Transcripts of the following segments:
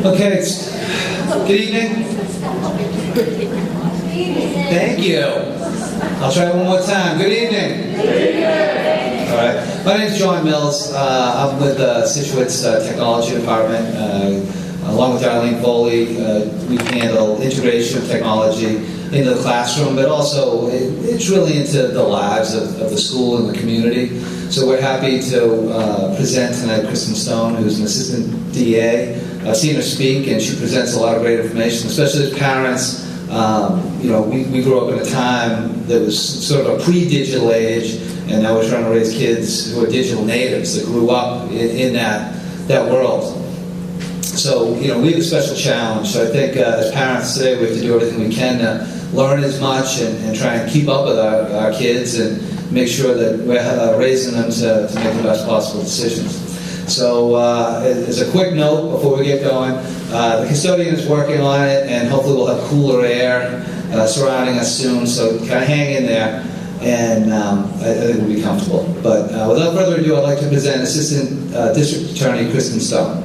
Okay, good evening. Thank you. I'll try one more time. Good evening. All right. My name is John Mills. I'm with Situate's Technology Department. Along with Darlene Foley, we handle integration of technology into the classroom, but also it's really into the lives of the school and the community. So we're happy to present tonight Kristen Stone, who's an assistant DA. I've seen her speak, and she presents a lot of great information, especially as parents. We grew up in a time that was sort of a pre-digital age, and now we're trying to raise kids who are digital natives that grew up in that world. So, we have a special challenge. So I think as parents today, we have to do everything we can to learn as much and try and keep up with our kids and make sure that we're raising them to make the best possible decisions. So as a quick note before we get going, the custodian is working on it, and hopefully we'll have cooler air surrounding us soon, so kind of hang in there, and I think we'll be comfortable. But without further ado, I'd like to present Assistant District Attorney Kristen Stone.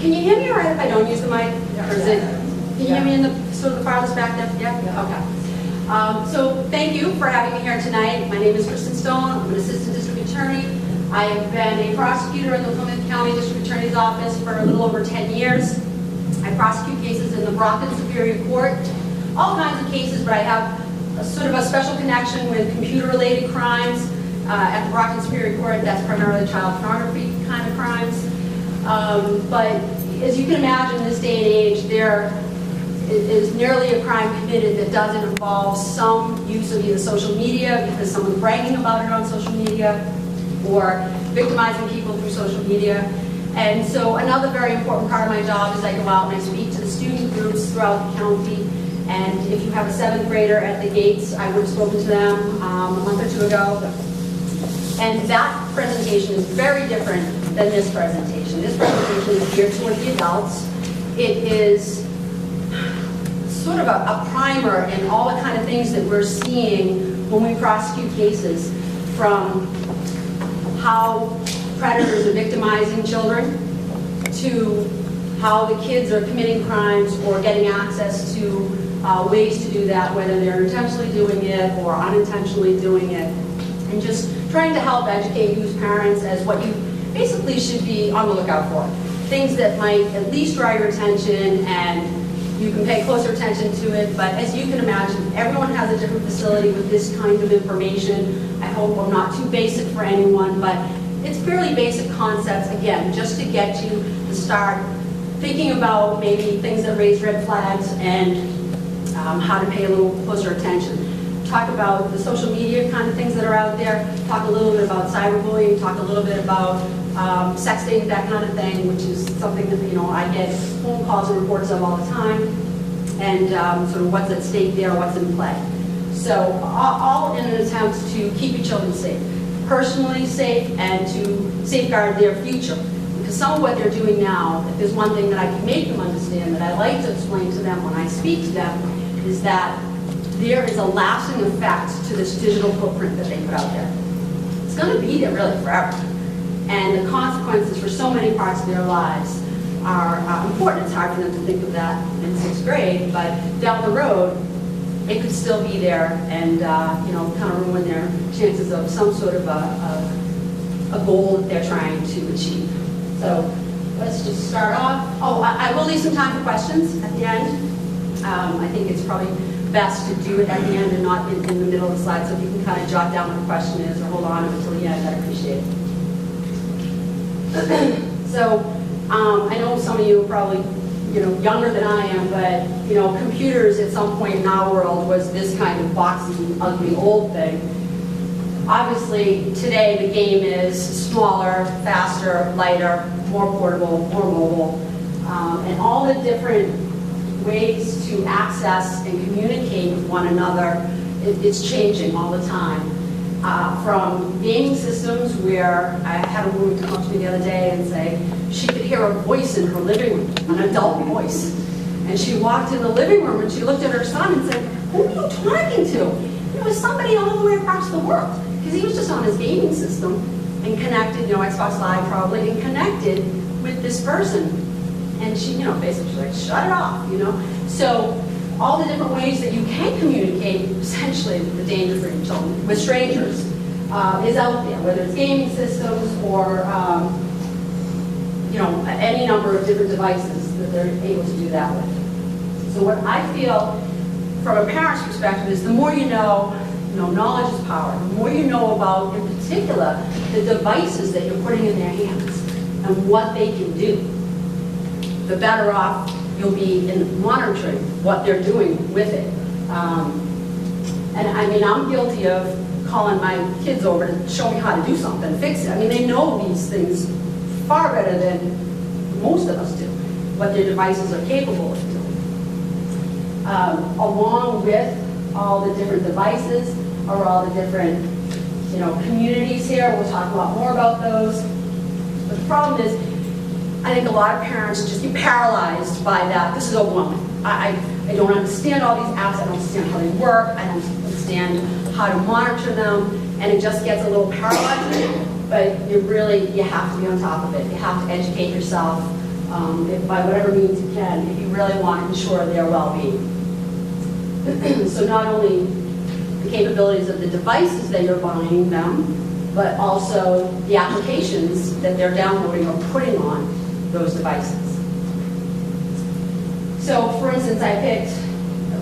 Can you hear me all right if I don't use the mic? Or is it, can you hear me in the sort of the farthest back there? Yeah? Okay. So thank you for having me here tonight. My name is Kristen Stone. I'm an assistant district attorney. I have been a prosecutor in the Plymouth County District Attorney's Office for a little over 10 years. I prosecute cases in the Brockton Superior Court, all kinds of cases, but I have a sort of a special connection with computer-related crimes. At the Brockton Superior Court, that's primarily child pornography kind of crimes. But as you can imagine, in this day and age, there is nearly a crime committed that doesn't involve some use of either social media because someone's bragging about it on social media or victimizing people through social media. And so another very important part of my job is I go out and I speak to the student groups throughout the county. And if you have a 7th grader at the gates, I would have spoken to them a month or two ago. And that presentation is very different than this presentation. This presentation is geared toward the adults. It is sort of a primer in all the kind of things that we're seeing when we prosecute cases, from how predators are victimizing children to how the kids are committing crimes or getting access to ways to do that, whether they're intentionally doing it or unintentionally doing it, and just trying to help educate you as parents as what you basically should be on the lookout for. Things that might at least draw your attention and you can pay closer attention to it, but as you can imagine, everyone has a different facility with this kind of information. I hope I'm not too basic for anyone, but it's fairly basic concepts, again, just to get you to start thinking about maybe things that raise red flags and how to pay a little closer attention. Talk about the social media kind of things that are out there, talk a little bit about cyberbullying, talk a little bit about sexting, that kind of thing, which is something that, I get phone calls and reports of all the time, and sort of what's at stake there, what's in play. So all in an attempt to keep your children safe, personally safe, and to safeguard their future. Because some of what they're doing now, if there's one thing that I can make them understand, that I like to explain to them when I speak to them, is that there is a lasting effect to this digital footprint that they put out there. It's going to be there really forever. And the consequences for so many parts of their lives are important. It's hard for them to think of that in 6th grade, but down the road, it could still be there and kind of ruin their chances of some sort of a goal that they're trying to achieve. So let's just start off. Oh, I will leave some time for questions at the end. I think it's probably best to do it at the end and not in the middle of the slide, so if you can kind of jot down what the question is or hold on to it until the end, I'd appreciate it. So I know some of you are probably younger than I am, but computers at some point in our world was this kind of boxy, ugly, old thing. Obviously, today the game is smaller, faster, lighter, more portable, more mobile, and all the different ways to access and communicate with one another, it's changing all the time. From gaming systems where I had a woman come up to me the other day and say she could hear a voice in her living room, an adult voice. And she walked in the living room and she looked at her son and said, "Who are you talking to?" It was somebody all the way across the world, because he was just on his gaming system and connected, Xbox Live probably, and connected with this person. And she, basically she's like, shut it off, So all the different ways that you can communicate, essentially, the danger-free children with strangers is out there, whether it's gaming systems or, any number of different devices that they're able to do that with. So what I feel from a parent's perspective is the more you know, knowledge is power. The more you know about, in particular, the devices that you're putting in their hands and what they can do, the better off you'll be in monitoring what they're doing with it. And I mean, I'm guilty of calling my kids over to show me how to do something, fix it. I mean, they know these things far better than most of us do, what their devices are capable of doing. Along with all the different devices or all the different, communities here, we'll talk a lot more about those. But the problem is, I think a lot of parents just get paralyzed by that. This is overwhelming. I don't understand all these apps. I don't understand how they work. I don't understand how to monitor them. And it just gets a little paralyzing. But you have to be on top of it. You have to educate yourself by whatever means you can if you really want to ensure their well-being. So not only the capabilities of the devices that you're buying them, but also the applications that they're downloading or putting on those devices. So, for instance, I picked,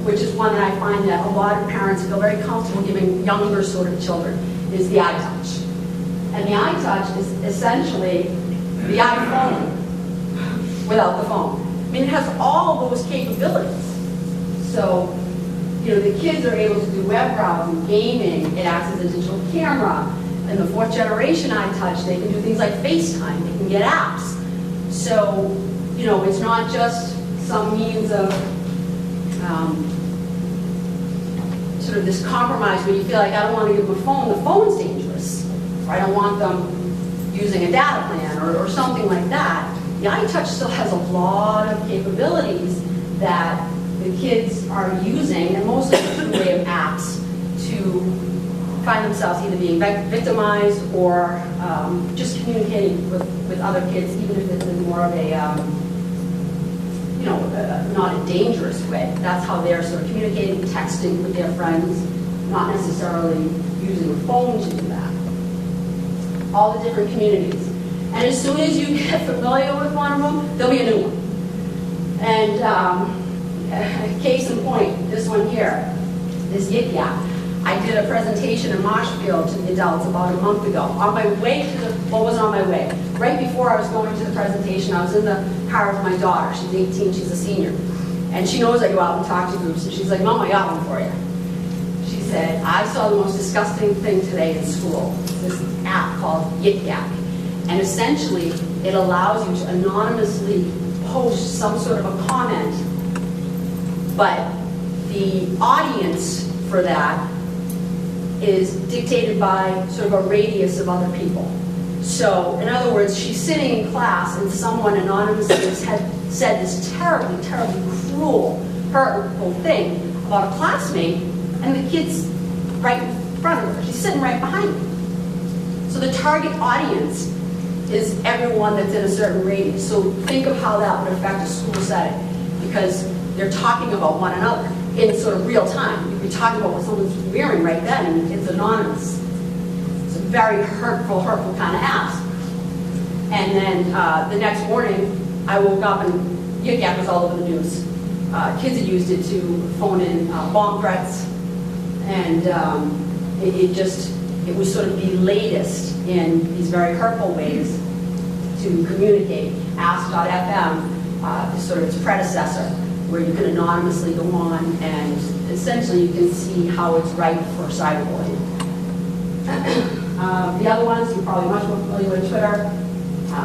which is one that I find that a lot of parents feel very comfortable giving younger sort of children, is the Itouch. And the Itouch is essentially the iPhone without the phone. I mean, it has all those capabilities. So, the kids are able to do web browsing, gaming, it acts as a digital camera. In the 4th generation Itouch, they can do things like FaceTime, they can get apps. So, it's not just some means of sort of this compromise where you feel like, I don't want to give them a phone. The phone's dangerous. Or I don't want them using a data plan or something like that. The Itouch still has a lot of capabilities that the kids are using, and mostly through way of apps, to find themselves either being victimized or just communicating with other kids, even if it's in more of a, not a dangerous way. That's how they're sort of communicating, texting with their friends, not necessarily using a phone to do that. All the different communities. And as soon as you get familiar with one of them, there'll be a new one. And case in point, this one here, this Yik Yak. I did a presentation in Marshfield to the adults about a month ago. On my way to wasn't on my way. Right before I was going to the presentation, I was in the car with my daughter. She's 18, she's a senior. And she knows I go out and talk to groups, and she's like, Mom, I got one for you. She said, I saw the most disgusting thing today in school. This app called Yik Yak. And essentially, it allows you to anonymously post some sort of a comment, but the audience for that is dictated by sort of a radius of other people. So, in other words, she's sitting in class and someone anonymously had said this terribly, terribly cruel, hurtful thing about a classmate, and the kid's right in front of her. She's sitting right behind her. So the target audience is everyone that's in a certain radius. So think of how that would affect a school setting, because they're talking about one another in sort of real time. You'd be talking about what someone's wearing right then, and it's anonymous. It's a very hurtful kind of ask. And then the next morning, I woke up and Yik Yak was all over the news. Kids had used it to phone in bomb threats, and it was sort of the latest in these very hurtful ways to communicate. Ask.fm is sort of its predecessor, where you can anonymously go on and essentially you can see how it's ripe for cyberbullying. The other ones, you're probably much more familiar with: Twitter,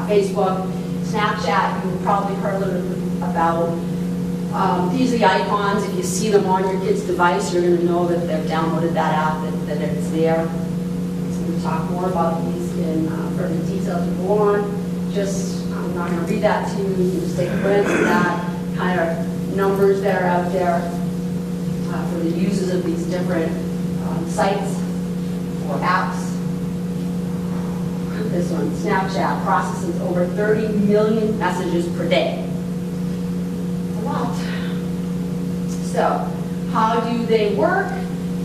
Facebook, Snapchat. You've probably heard a little bit about. These are the icons. If you see them on your kid's device, you're going to know that they've downloaded that app, that it's there. So we'll talk more about these in further detail as we go on. I'm not going to read that to you. You can just take a glance at that, kind of numbers that are out there for the users of these different sites or apps. this one. Snapchat processes over 30 million messages per day. It's a lot. So, how do they work?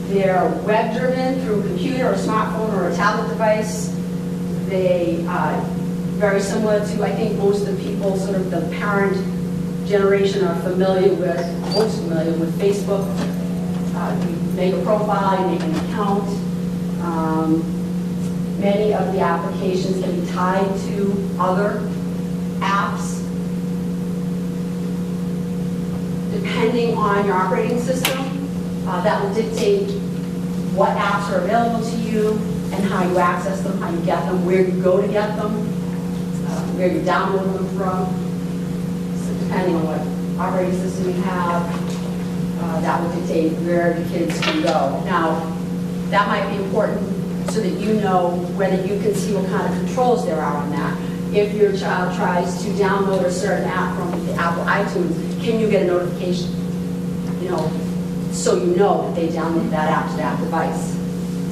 They're web-driven through a computer or smartphone or a tablet device. They very similar to, I think, most of the people, sort of the parent generation are familiar with, most familiar with Facebook. You make a profile, you make an account. Many of the applications can be tied to other apps. Depending on your operating system, that will dictate what apps are available to you and how you access them, how you get them, where you go to get them, where you download them from. So depending on what operating system you have, that will dictate where the kids can go. Now, that might be important so that you know whether you can see what kind of controls there are on that. If your child tries to download a certain app from the Apple iTunes, can you get a notification? You know, so you know that they downloaded that app to that device.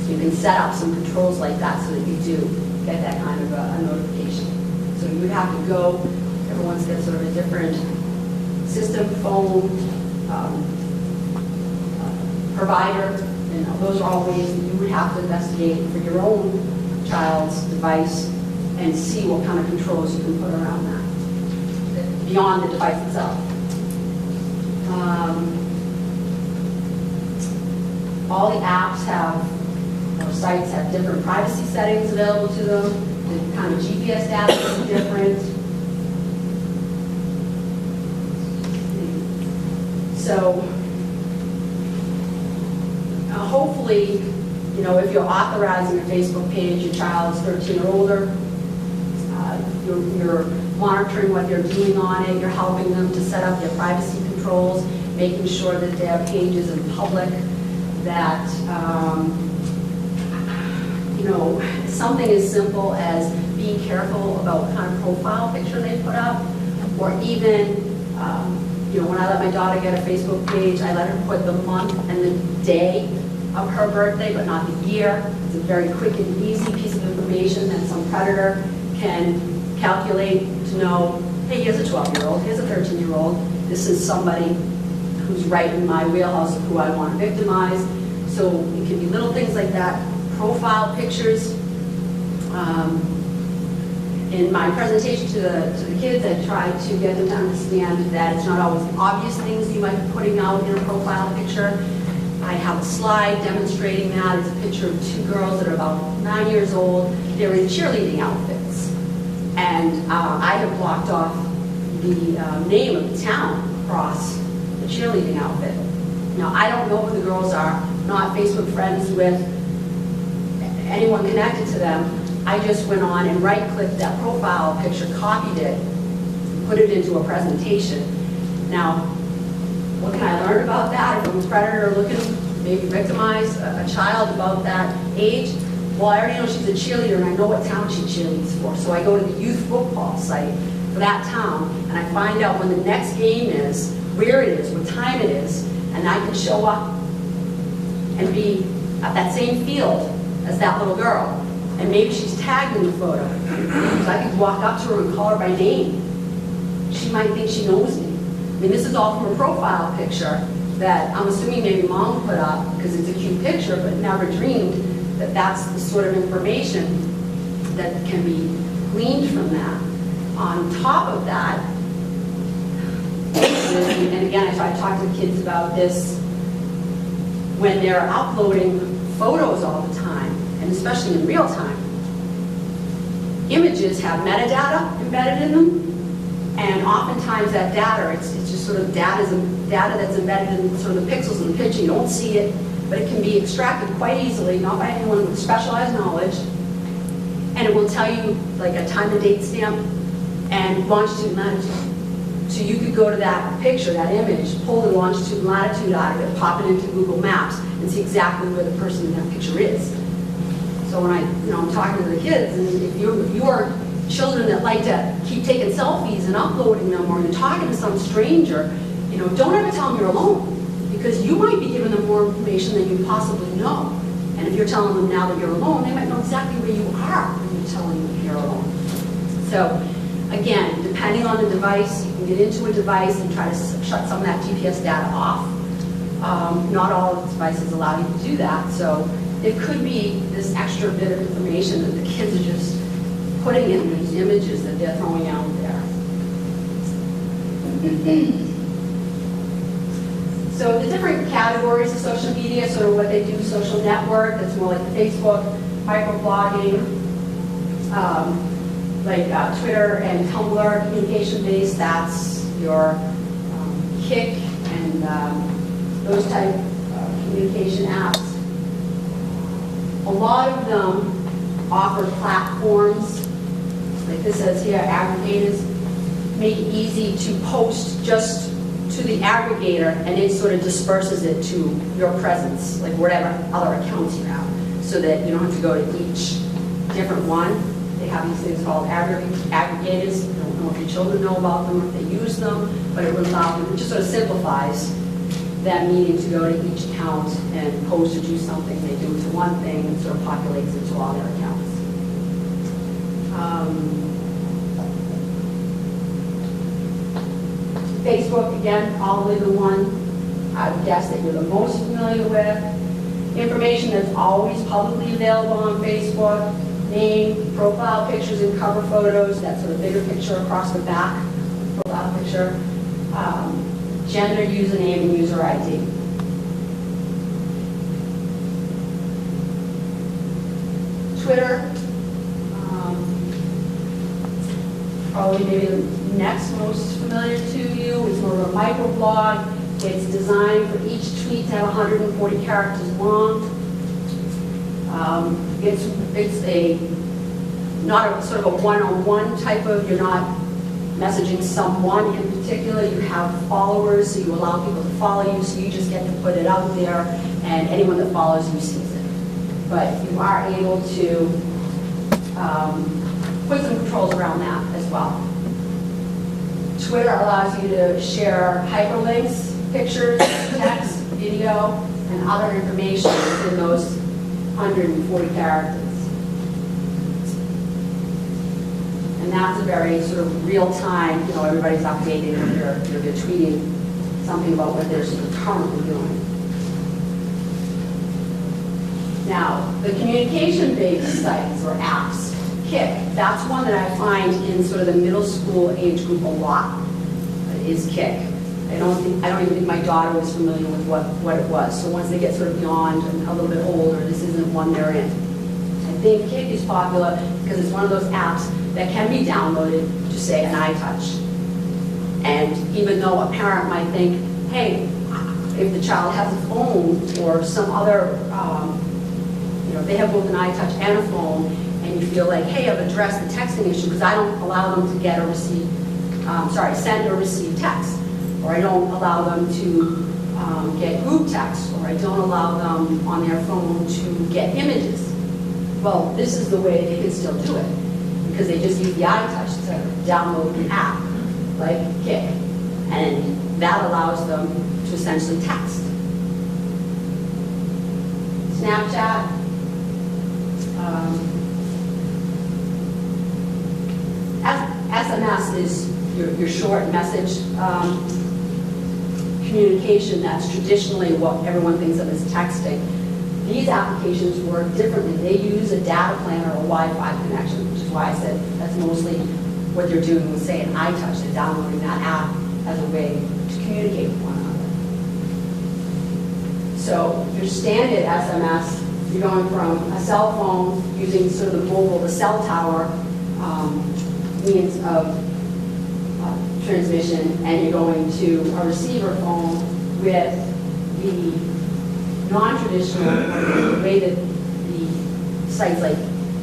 So you can set up some controls like that so that you do get that kind of a notification. So you would have to go, everyone's got sort of a different system, phone, provider, and those are all ways that you would have to investigate for your own child's device and see what kind of controls you can put around that, beyond the device itself. All the apps have, or sites have different privacy settings available to them. The kind of GPS data is different. So, hopefully, you know, if you're authorizing a Facebook page, your child's 13 or older, you're monitoring what they're doing on it, you're helping them to set up their privacy controls, making sure that their page is in public, that, you know, something as simple as being careful about what kind of profile picture they put up, or even, you know, when I let my daughter get a Facebook page, I let her put the month and the day of her birthday, but not the year. It's a very quick and easy piece of information that some predator can calculate to know, hey, here's a 12-year-old, here's a 13-year-old. This is somebody who's right in my wheelhouse of who I want to victimize. So it can be little things like that. Profile pictures. In my presentation to the kids, I tried to get them to understand that it's not always obvious things you might be putting out in a profile picture. I have a slide demonstrating that. It's a picture of two girls that are about 9 years old. They're in cheerleading outfits. And I have blocked off the name of the town across the cheerleading outfit. Now, I don't know who the girls are, not Facebook friends with anyone connected to them. I just went on and right-clicked that profile picture, copied it, put it into a presentation. Now, what can I learn about that? If I'm a predator looking to maybe victimize a child about that age, well, I already know she's a cheerleader and I know what town she cheerleads for. So I go to the youth football site for that town and I find out when the next game is, where it is, what time it is, and I can show up and be at that same field as that little girl. And maybe she's tagged in the photo. So I could walk up to her and call her by name. She might think she knows me. I mean, this is all from a profile picture that I'm assuming maybe mom put up because it's a cute picture, but never dreamed that that's the sort of information that can be gleaned from that. On top of that, and again, I talk to kids about this, when they're uploading photos all the time, and especially in real time, images have metadata embedded in them, and oftentimes that data, it's just sort of data that's embedded in sort of the pixels in the picture. You don't see it, but it can be extracted quite easily, not by anyone with specialized knowledge, and it will tell you like a time and date stamp and longitude and latitude. So you could go to that picture, that image, pull the longitude and latitude out of it, pop it into Google Maps, and see exactly where the person in that picture is. So when I'm talking to the kids, and if you are children that like to keep taking selfies and uploading them, or you're talking to some stranger, don't ever tell them you're alone, because you might be giving them more information than you possibly know. And if you're telling them now that you're alone, they might know exactly where you are when you're telling them you're alone. So again, depending on the device, you can get into a device and try to shut some of that GPS data off. Not all of the devices allow you to do that. So it could be this extra bit of information that the kids are just putting in these images that they're throwing out there. So the different categories of social media, sort of what they do, social network, that's more like Facebook, microblogging, Twitter and Tumblr, communication-based, that's your Kik and those type of communication apps. A lot of them offer platforms, like this says here, aggregators, make it easy to post just to the aggregator, and it sort of disperses it to your presence, like whatever other accounts you have, so that you don't have to go to each different one. They have these things called aggregators. I don't know if your children know about them, or if they use them, but it would allow them, it just sort of simplifies that needing to go to each account and post or do something. They do it to one thing and sort of populates it to all their accounts. Facebook, again, probably the one I would guess that you're the most familiar with. Information that's always publicly available on Facebook, name, profile pictures and cover photos, that sort of bigger picture across the back, profile picture, gender, username, and user ID. Twitter, probably maybe the next most familiar to you. It's more of a microblog. It's designed for each tweet to have 140 characters long. It's a not a sort of a one-on-one type of, you're not messaging someone in particular. You have followers, so you allow people to follow you, so you just get to put it out there, and anyone that follows you sees it. But you are able to put some controls around that as well. Twitter allows you to share hyperlinks, pictures, text, video, and other information within those 140 characters. And that's a very sort of real-time, everybody's updating when you're tweeting something about what they're sort of currently doing. Now, the communication-based sites or apps, Kik, that's one that I find in sort of the middle school age group a lot, is Kik. I don't even think my daughter was familiar with what it was. So once they get sort of beyond and a little bit older, this isn't one they're in. I think Kik is popular because it's one of those apps that can be downloaded to, say, an Itouch. And even though a parent might think, hey, if the child has a phone or some other, they have both an Itouch and a phone, and you feel like, hey, I've addressed the texting issue because I don't allow them to get or receive, send or receive text, or I don't allow them to get group text, or I don't allow them on their phone to get images. Well, this is the way they can still do it, because they just use the Itouch to download an app like Kik, and that allows them to essentially text. Snapchat. SMS is your short message communication. That's traditionally what everyone thinks of as texting. These applications work differently. They use a data plan or a Wi-Fi connection, which is why I said that's mostly what they're doing with, say, an Itouch. They're downloading that app as a way to communicate with one another. So your standard SMS, you're going from a cell phone using sort of the mobile, the cell tower means of transmission, and you're going to a receiver phone with the non-traditional, the way that the sites like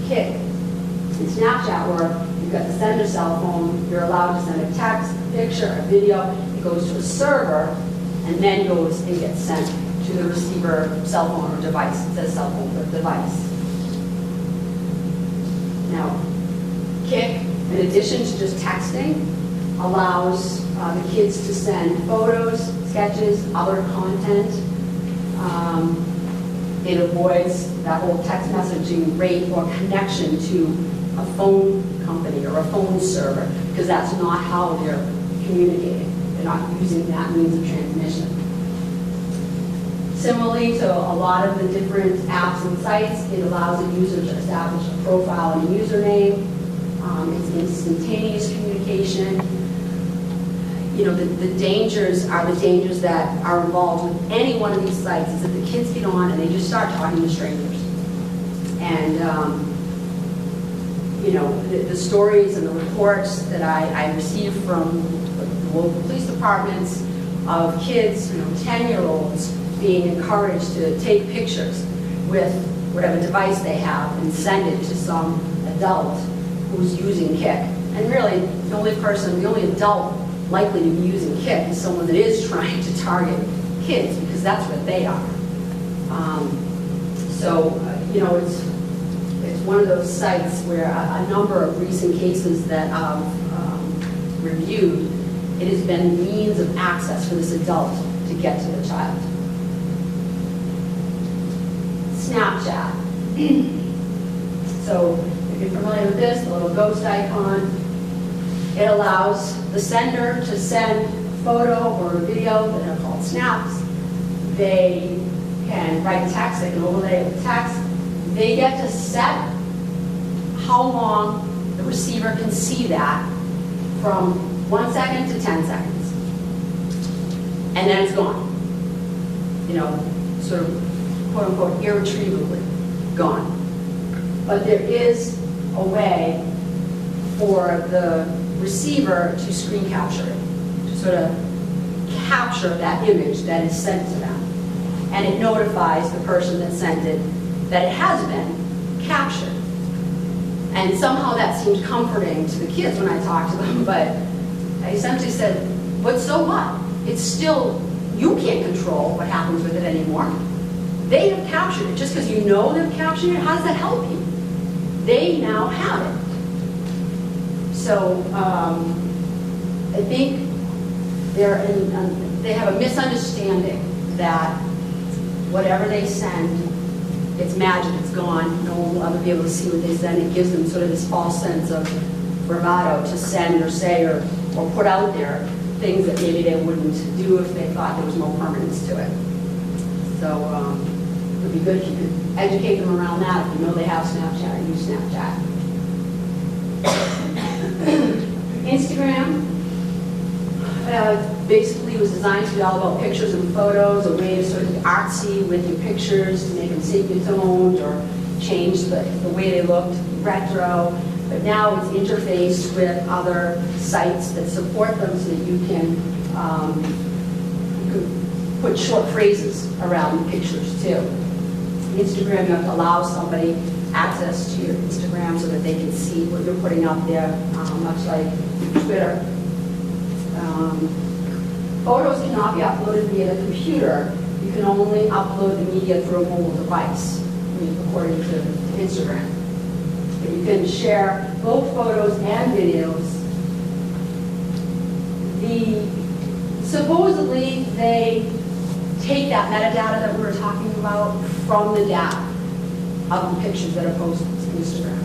Kik and Snapchat work. You've got the sender cell phone, you're allowed to send a text, a picture, a video, it goes to a server, and then goes and gets sent to the receiver cell phone or device. It says cell phone, but device. Now, Kik, in addition to just texting, allows the kids to send photos, sketches, other content. It avoids that whole text messaging rate or connection to a phone company or a phone server, because that's not how they're communicating. They're not using that means of transmission. Similarly to a lot of the different apps and sites, it allows a user to establish a profile and a username. It's instantaneous communication. You know, the dangers are the dangers that are involved with any one of these sites, is that the kids get on and they just start talking to strangers. And, you know, the stories and the reports that I receive from the local police departments of kids, you know, 10-year-olds being encouraged to take pictures with whatever device they have and send it to some adult who's using Kik. And really, the only adult likely to be using Kik is someone that is trying to target kids, because that's what they are. You know, it's one of those sites where a number of recent cases that I've reviewed, it has been means of access for this adult to get to the child. Snapchat. So if you're familiar with this, the little ghost icon, it allows the sender to send a photo or a video that are called snaps. They can write text, they can overlay it with text. They get to set how long the receiver can see that, from 1 second to 10 seconds. And then it's gone. You know, sort of quote unquote irretrievably gone. But there is a way for the receiver to screen capture it, to sort of capture that image that is sent to them. And it notifies the person that sent it that it has been captured. And somehow that seemed comforting to the kids when I talked to them, but I essentially said, but so what? It's still, you can't control what happens with it anymore. They have captured it. Just because you know they've captured it, how does that help you? They now have it. So I think they have a misunderstanding that whatever they send, it's magic, it's gone, no one will ever be able to see what they send. It gives them sort of this false sense of bravado to send or say or put out there things that maybe they wouldn't do if they thought there was more permanence to it. So it would be good if you could educate them around that. If you know they have Snapchat, use Snapchat. Instagram basically was designed to be all about pictures and photos, a way to sort of be artsy with your pictures, to make them sepia-toned or change the way they looked, retro. But now it's interfaced with other sites that support them so that you can put short phrases around the pictures too. Instagram, you have to allow somebody access to your Instagram so that they can see what you're putting up there, much like Twitter. Photos cannot be uploaded via the computer. You can only upload the media through a mobile device, according to Instagram. But you can share both photos and videos. Supposedly, they take that metadata that we were talking about from the data of the pictures that are posted to Instagram.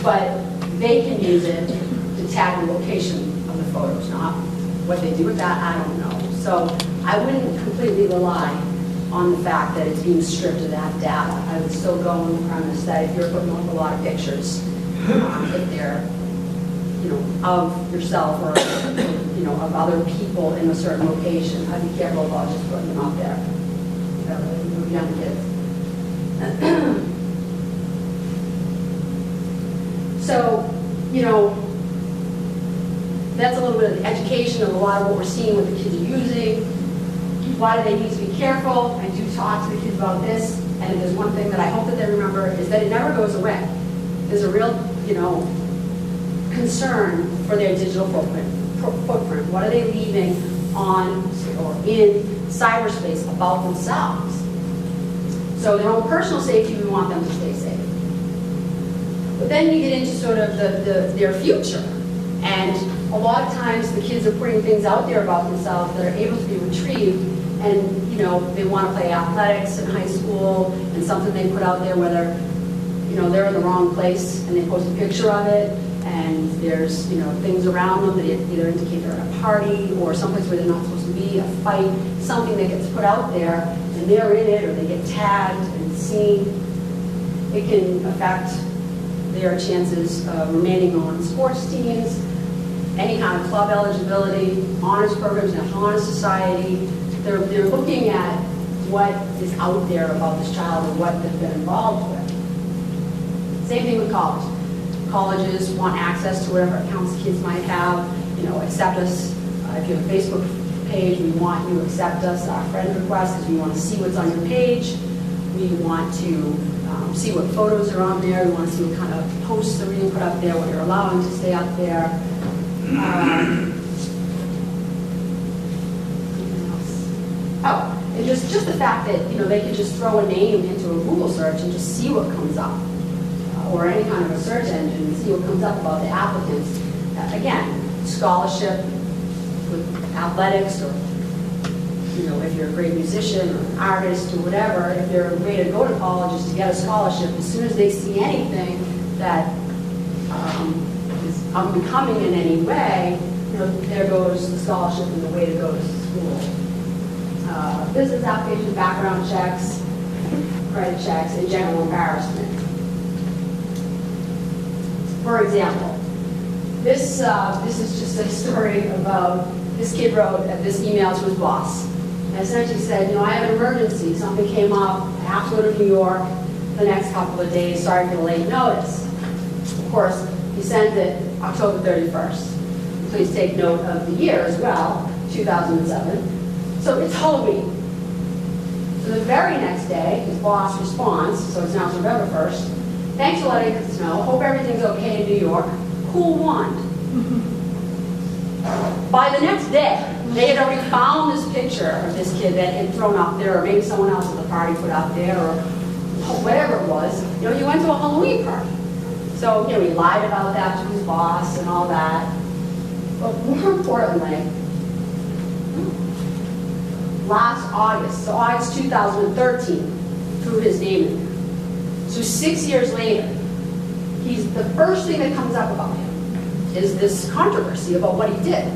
But they can use it to tag the location of the photos. Now, what they do with that, I don't know. So I wouldn't completely rely on the fact that it's being stripped of that data. I would still go on the premise that if you're putting up a lot of pictures, if they're, you know, of yourself or, you know, of other people in a certain location, I'd be careful about just putting them up there. Young kids. So, you know, that's a little bit of the education of a lot of what we're seeing, what the kids are using. Why do they need to be careful? I do talk to the kids about this, and if there's one thing that I hope that they remember is that it never goes away. There's a real, you know, concern for their digital footprint. What are they leaving on or in cyberspace about themselves? So their own personal safety, we want them to stay safe. But then you get into sort of their future. And a lot of times the kids are putting things out there about themselves that are able to be retrieved and they want to play athletics in high school, and something they put out there, whether they're in the wrong place and they post a picture of it, and there's things around them that either indicate they're at a party or someplace where they're not supposed to be, a fight, something that gets put out there, and they're in it, or they get tagged and seen. It can affect their chances of remaining on sports teams, any kind of club eligibility, honors programs, National Honor Society. They're looking at what is out there about this child and what they've been involved with. Same thing with college. Colleges want access to whatever accounts kids might have. Accept us. If you have a Facebook page, we want you to accept us, our friend request, because we want to see what's on your page. We want to see what photos are on there. We want to see what kind of posts are being put up there, what you're allowing to stay up there. And just the fact that they could just throw a name into a Google search and just see what comes up, or any kind of a search engine and see what comes up about the applicants. Again, scholarship with athletics, or if you're a great musician or an artist or whatever, if their way to go to college is to get a scholarship, as soon as they see anything that is unbecoming in any way, there goes the scholarship and the way to go to school. Business application, background checks, credit checks, and general embarrassment. For example, this is just a story about this kid wrote this email to his boss. And essentially said, I have an emergency. Something came up. I have to go to New York the next couple of days. Sorry for the late notice. Of course, he sent it October 31st. Please take note of the year as well, 2007. So it's Halloween. So the very next day, his boss responds, so it's now November 1st. Thanks for letting us know. Hope everything's okay in New York. Cool wand. By the next day, they had already found this picture of this kid that had thrown up there, or maybe someone else at the party put up there, or whatever it was. You went to a Halloween party. So, he lied about that to his boss and all that. But more importantly, last August, so August 2013, threw his name in there. So 6 years later, the first thing that comes up about him is this controversy about what he did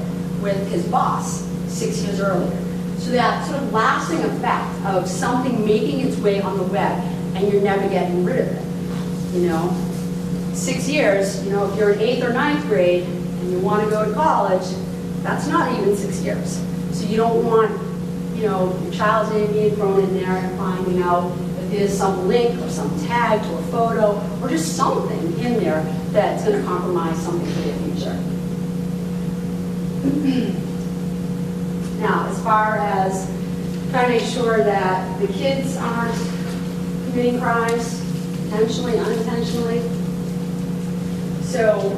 with his boss 6 years earlier. So that sort of lasting effect of something making its way on the web and you're never getting rid of it. 6 years, if you're in 8th or 9th grade and you want to go to college, that's not even 6 years. So you don't want your child's name being thrown in there and finding out that there's some link or some tag to a photo or just something in there that's going to compromise something for their future. Now, as far as trying to make sure that the kids aren't committing crimes intentionally, unintentionally. So,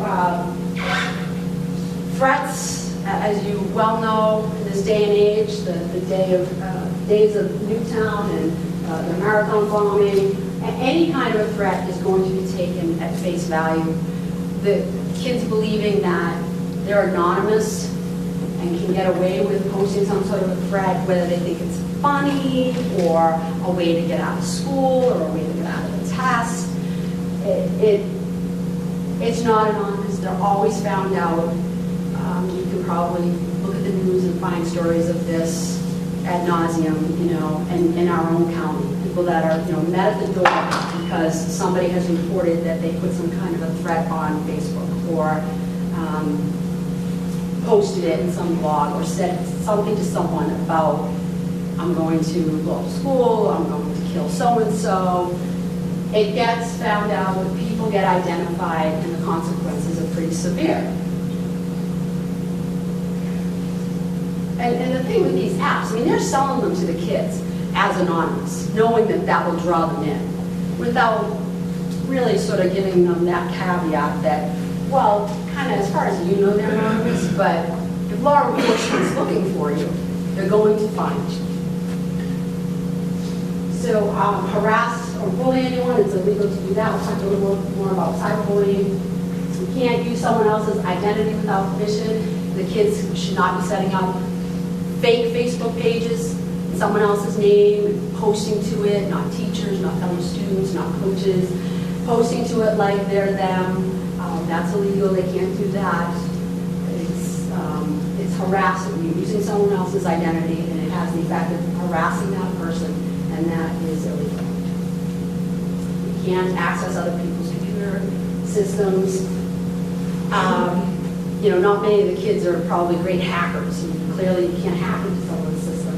threats, as you well know, in this day and age, the days of Newtown and the marathon bombing, any kind of a threat is going to be taken at face value. The kids believing that they're anonymous and can get away with posting some sort of a threat, whether they think it's funny or a way to get out of school or a way to get out of a test. It's not anonymous. They're always found out. You can probably look at the news and find stories of this ad nauseum, and in our own county. People that are, met at the door because somebody has reported that they put some kind of a threat on Facebook or posted it in some blog or said something to someone about, I'm going to go to school, I'm going to kill so-and-so. It gets found out, people get identified, and the consequences are pretty severe. And the thing with these apps, they're selling them to the kids as anonymous, knowing that that will draw them in, without really sort of giving them that caveat that, well, kind of as far as they're anonymous, but if law enforcement is looking for you, they're going to find you. So harass or bully anyone, it's illegal to do that. We'll talk a little more about cyberbullying. You can't use someone else's identity without permission. The kids should not be setting up fake Facebook pages. in someone else's name, posting to it, not teachers, not fellow students, not coaches, posting to it like they're them. That's illegal, they can't do that. It's harassing, you're using someone else's identity, and it has the effect of harassing that person, and that is illegal. You can't access other people's computer systems. Not many of the kids are probably great hackers. Clearly, you can't hack into someone's system.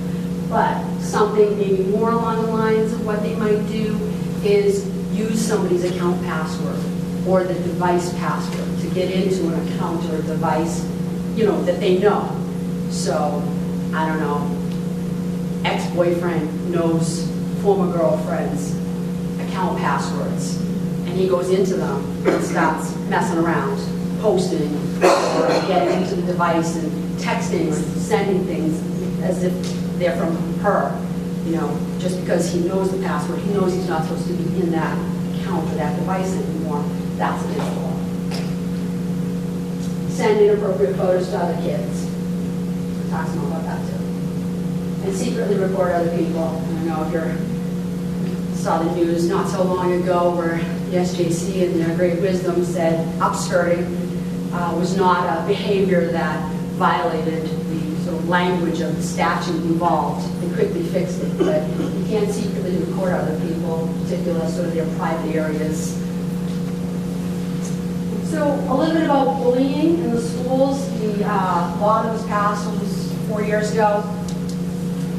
But something maybe more along the lines of what they might do is use somebody's account password or the device password to get into an account or a device, that they know. So, I don't know, ex-boyfriend knows former girlfriend's account passwords, and he goes into them and starts messing around, posting, or getting into the device and texting or sending things as if they're from her. Just because he knows the password, he knows he's not supposed to be in that account or that device anymore. That's against the law. Send inappropriate photos to other kids. It talks more about that too. And secretly record other people. I don't know if you saw the news not so long ago where the SJC in their great wisdom said upskirting was not a behavior that violated the sort of language of the statute involved. They quickly fixed it, but you can't secretly record other people, particularly sort of their private areas. So a little bit about bullying in the schools. The law that was passed almost 4 years ago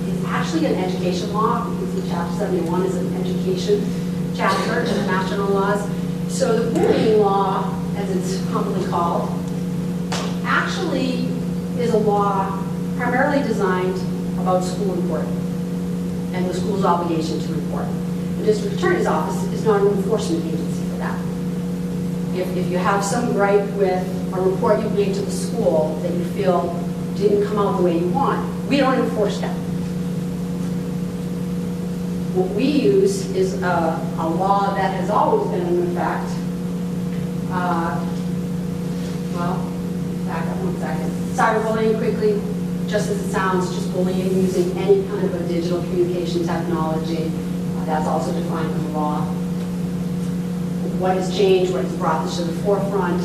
is actually an education law. Because Chapter 71 is an education chapter in the national laws. So the bullying law, as it's commonly called, actually is a law primarily designed about school reporting and the school's obligation to report. The district attorney's office is not an enforcement agency for that. If you have some gripe with a report you made to the school that you feel didn't come out the way you want, we don't enforce that. What we use is a law that has always been in effect. Back up 1 second. Cyberbullying, quickly, just as it sounds, just bullying using any kind of a digital communication technology. That's also defined in the law. What has changed, what has brought this to the forefront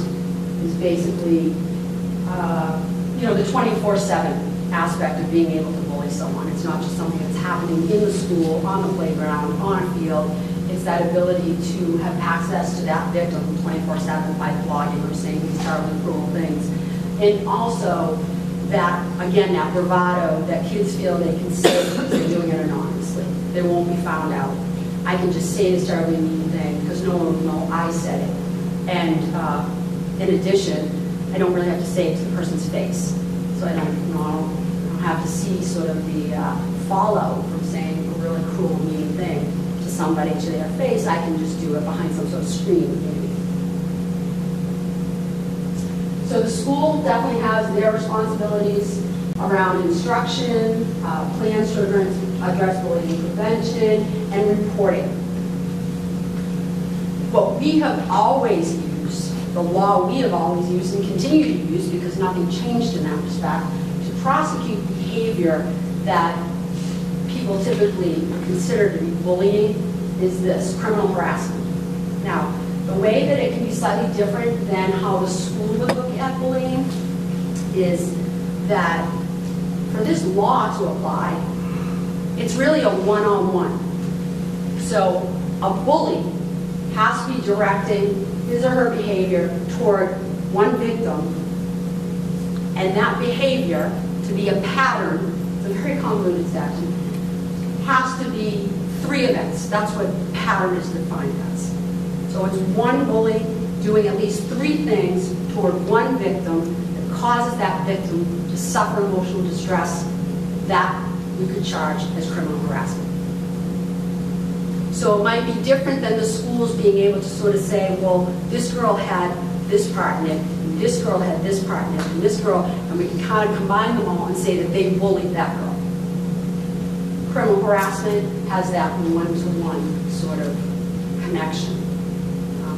is basically, the 24/7 aspect of being able to bully someone. It's not just something that's happening in the school, on the playground, on a field. It's that ability to have access to that victim 24/7 by blogging or saying these terribly cruel things. And also that, again, that bravado that kids feel they can say because they're doing it anonymously. They won't be found out. I can just say this terribly mean thing because no one will know I said it. And in addition, I don't really have to say it to the person's face. So I don't have to see sort of the fallout from saying a really cruel, mean thing to somebody to their face. I can just do it behind some sort of screen, maybe. So the school definitely has their responsibilities around instruction, plans to address bullying prevention, and reporting. What we have always used, the law we have always used and continue to use because nothing changed in that respect, to prosecute behavior that people typically consider to be bullying is this, criminal harassment. Now, the way that it can be slightly different than how the school would look at bullying is that for this law to apply, it's really a one-on-one. So a bully has to be directing his or her behavior toward one victim, and that behavior, to be a pattern, it's a very convoluted statute, has to be 3 events. That's what pattern is defined as. So it's one bully doing at least 3 things toward one victim that causes that victim to suffer emotional distress. That we could charge as criminal harassment. So it might be different than the schools being able to sort of say, well, this girl had this part in it, and this girl had this part in it, and this girl, and we can kind of combine them all and say that they bullied that girl. Criminal harassment has that one-to-one sort of connection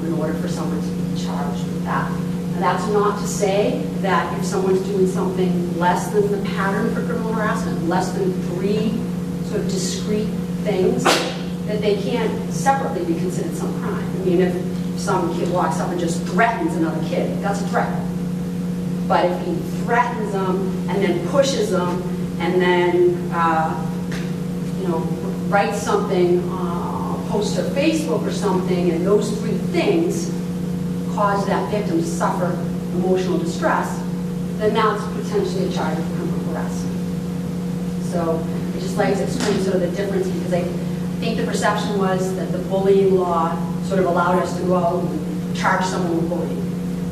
in order for someone to be charged with that. And that's not to say that if someone's doing something less than the pattern for criminal harassment, less than 3 sort of discrete things, that they can't separately be considered some crime. I mean, if some kid walks up and just threatens another kid, that's a threat. But if he threatens them and then pushes them and then, writes something, posts to Facebook or something, and those three things cause that victim to suffer emotional distress, then that's potentially a charge of criminal harassment. So I just like to explain sort of the difference, because I think the perception was that the bullying law sort of allowed us to go out and charge someone with bullying.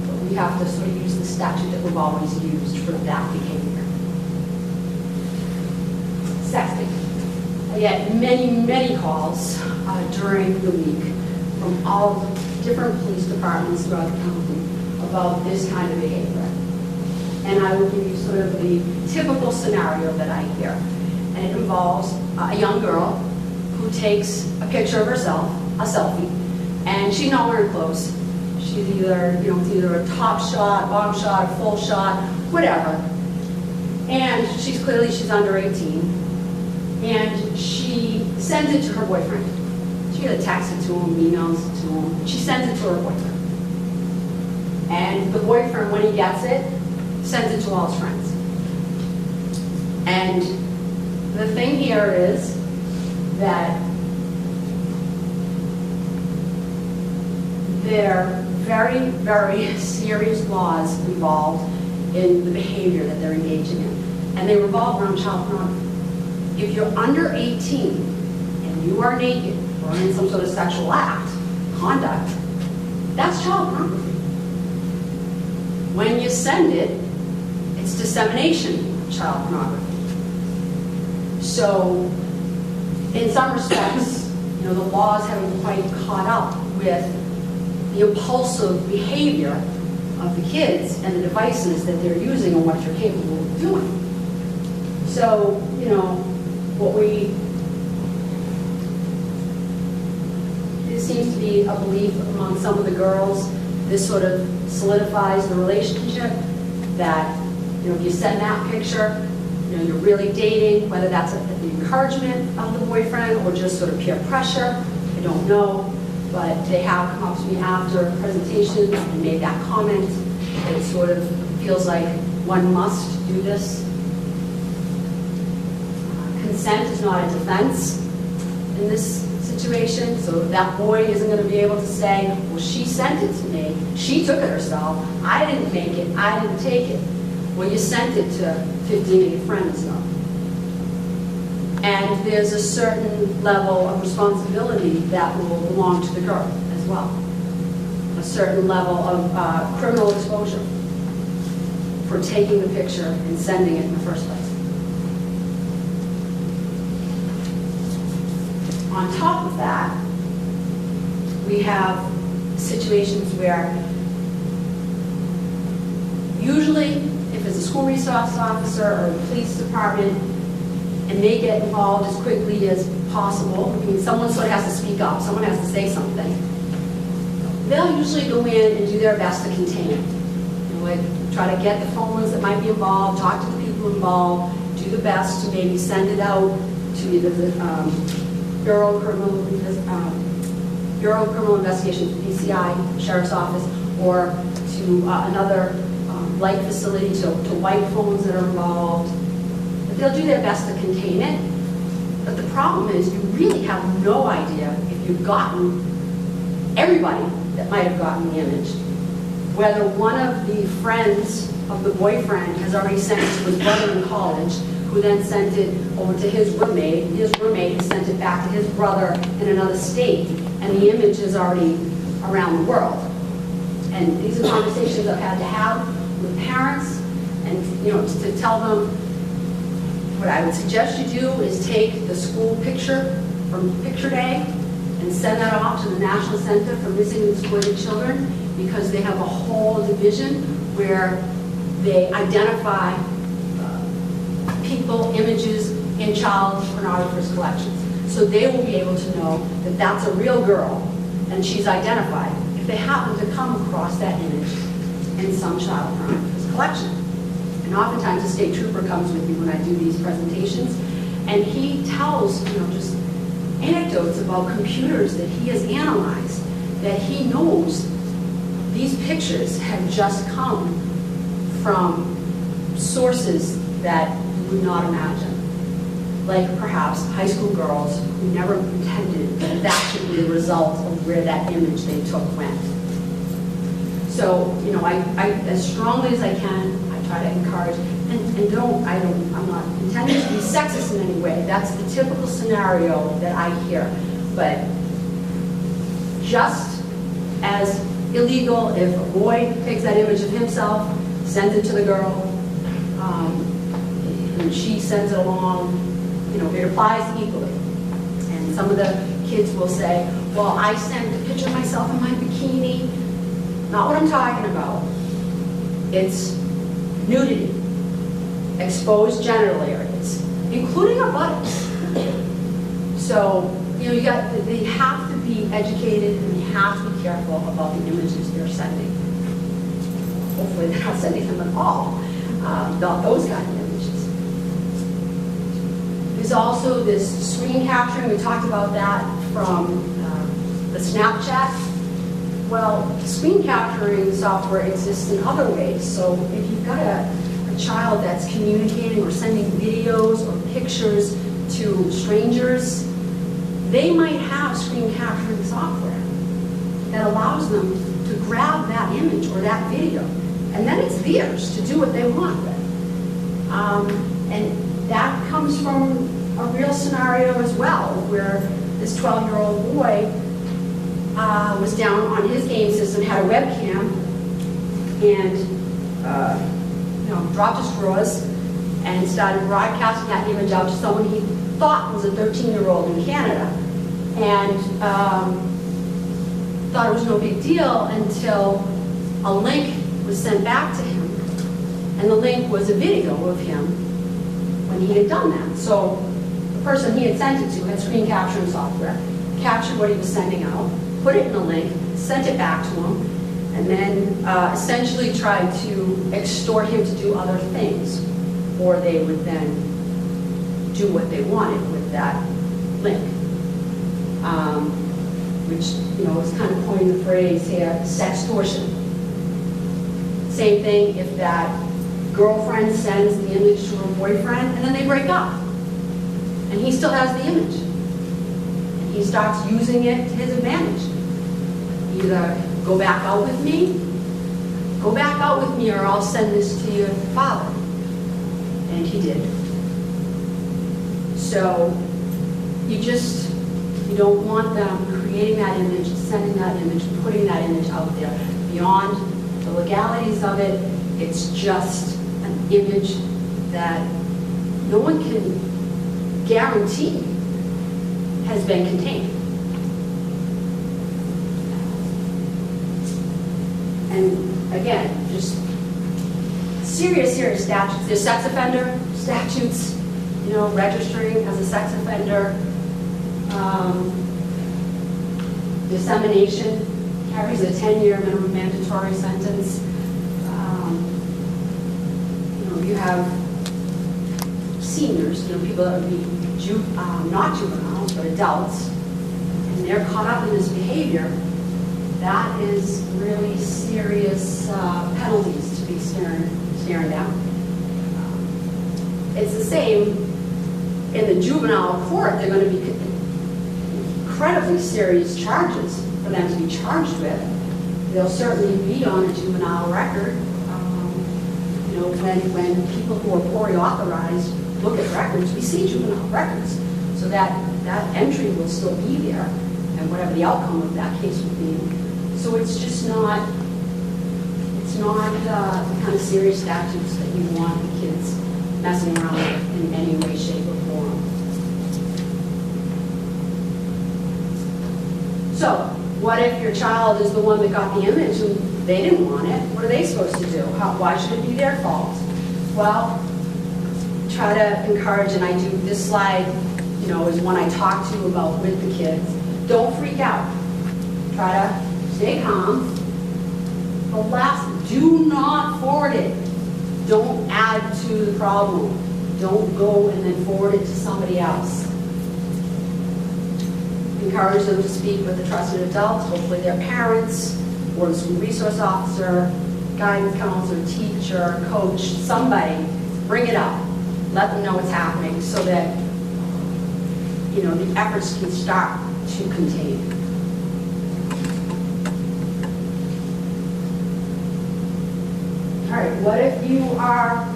But we have to sort of use the statute that we've always used for that behavior. Sexting. I get many, many calls during the week from all the different police departments throughout the county about this kind of behavior. And I will give you sort of the typical scenario that I hear. And it involves a young girl who takes a picture of herself, a selfie, and she's not wearing clothes. She's either, it's either a top shot, bottom shot, a full shot, whatever. And she's under 18. And she sends it to her boyfriend. She either texts it to him, emails it to him. She sends it to her boyfriend. And the boyfriend, when he gets it, sends it to all his friends. And the thing here is that there are very, very serious laws involved in the behavior that they're engaging in. And they revolve around child pornography. If you're under 18 and you are naked or in some sort of sexual act, conduct, that's child pornography. When you send it, it's dissemination of child pornography. So, in some respects, the laws haven't quite caught up with the impulsive behavior of the kids and the devices that they're using and what you're capable of doing. So, there seems to be a belief among some of the girls, this sort of solidifies the relationship, that, if you send that picture, you're really dating, whether that's at the encouragement of the boyfriend or just sort of peer pressure, I don't know, but they have come up to me after presentations and made that comment. It sort of feels like one must do this. Consent is not a defense in this situation, so that boy isn't going to be able to say, well, she sent it to me, she took it herself, I didn't make it, I didn't take it. Well, you sent it to 15 of your friends, though. And there's a certain level of responsibility that will belong to the girl as well. A certain level of criminal exposure for taking the picture and sending it in the first place. On top of that, we have situations where usually if it's a school resource officer or a police department and they get involved as quickly as possible, I mean, someone sort of has to speak up, someone has to say something, they'll usually go in and do their best to contain it. Like try to get the phones that might be involved, talk to the people involved, do the best to maybe send it out to either the Bureau of Criminal Investigations, PCI, Sheriff's Office, or to another like facility to white phones that are involved. But they'll do their best to contain it. But the problem is you really have no idea if you've gotten everybody that might have gotten the image. Whether one of the friends of the boyfriend has already sent it to his brother in college, who then sent it over to his roommate has sent it back to his brother in another state, and the image is already around the world. And these are conversations I've had to have with parents, and to tell them, what I would suggest you do is take the school picture from Picture Day and send that off to the National Center for Missing and Exploited Children, because they have a whole division where they identify people, images in child pornographers' collections. So they will be able to know that that's a real girl and she's identified if they happen to come across that image in some child pornographer's collection. And oftentimes a state trooper comes with me when I do these presentations, And he tells, just anecdotes about computers that he has analyzed, that he knows these pictures have just come from sources that you would not imagine. Like perhaps high school girls who never intended that that should be the result of where that image they took went. So, I as strongly as I can, I try to encourage, and I'm not intending to be sexist in any way. That's the typical scenario that I hear. But just as illegal if a boy takes that image of himself, sends it to the girl, and she sends it along, it applies equally. And some of the kids will say, well, I sent a picture of myself in my bikini. Not what I'm talking about. It's nudity, exposed genital areas, including our buttocks. So, they have to be educated and they have to be careful about the images they're sending. Hopefully they're not sending them at all, not those kind of images. There's also this screen capturing. We talked about that from the Snapchat. Well, screen capturing software exists in other ways. So if you've got a child that's communicating or sending videos or pictures to strangers, they might have screen capturing software that allows them to grab that image or that video. And then it's theirs to do what they want with. And that comes from a real scenario as well, where this 12-year-old boy was down on his game system, had a webcam, and dropped his drawers and started broadcasting that image out to someone he thought was a 13-year-old in Canada, and thought it was no big deal until a link was sent back to him, and the link was a video of him when he had done that. So the person he had sent it to had screen capturing software, captured what he was sending out, put it in a link, sent it back to him, and then essentially tried to extort him to do other things, or they would then do what they wanted with that link. Which, is kind of coining the phrase here, sextortion. Same thing if that girlfriend sends the image to her boyfriend, and then they break up, and he still has the image. And he starts using it to his advantage. Either go back out with me, or I'll send this to your father. And he did. So you don't want them creating that image, sending that image, putting that image out there. Beyond the legalities of it, it's just an image that no one can guarantee has been contained. And again, just serious statutes. There's sex offender statutes, registering as a sex offender. Dissemination carries a 10-year minimum mandatory sentence. You have seniors, people that would be not juveniles, but adults, and they're caught up in this behavior. That is really serious penalties to be staring down. It's the same in the juvenile court. They're going to be incredibly serious charges for them to be charged with. They'll certainly be on a juvenile record. When people who are PORI authorized look at records, we see juvenile records. So that entry will still be there, and whatever the outcome of that case will be. So it's just not, the kind of serious statutes that you want the kids messing around with in any way, shape, or form. So, what if your child is the one that got the image and they didn't want it? What are they supposed to do? Why should it be their fault? Well, try to encourage, and I do, this slide, is one I talk to about with the kids. Don't freak out. Try to stay calm. Do not forward it. Don't add to the problem. Don't go and then forward it to somebody else. Encourage them to speak with a trusted adult, hopefully their parents, or the school resource officer, guidance counselor, teacher, coach, somebody. Bring it up. Let them know what's happening so that, you know, the efforts can start to contain. All right, what if you are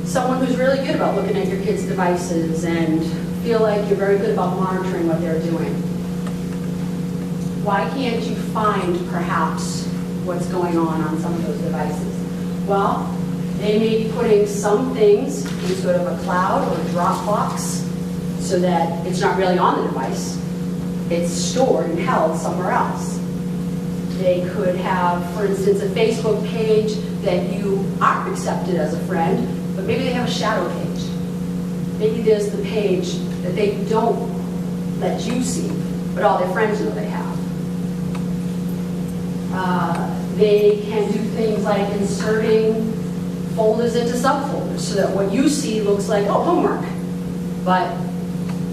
someone who's really good about looking at your kids' devices and feel like you're very good about monitoring what they're doing? Why can't you find perhaps what's going on some of those devices? Well, they may be putting some things in sort of a cloud or a Dropbox so that it's not really on the device. It's stored and held somewhere else. They could have, for instance, a Facebook page that you are accepted as a friend, but maybe they have a shadow page. Maybe there's the page that they don't let you see, but all their friends know they have. They can do things like inserting folders into subfolders so that what you see looks like, oh, homework. But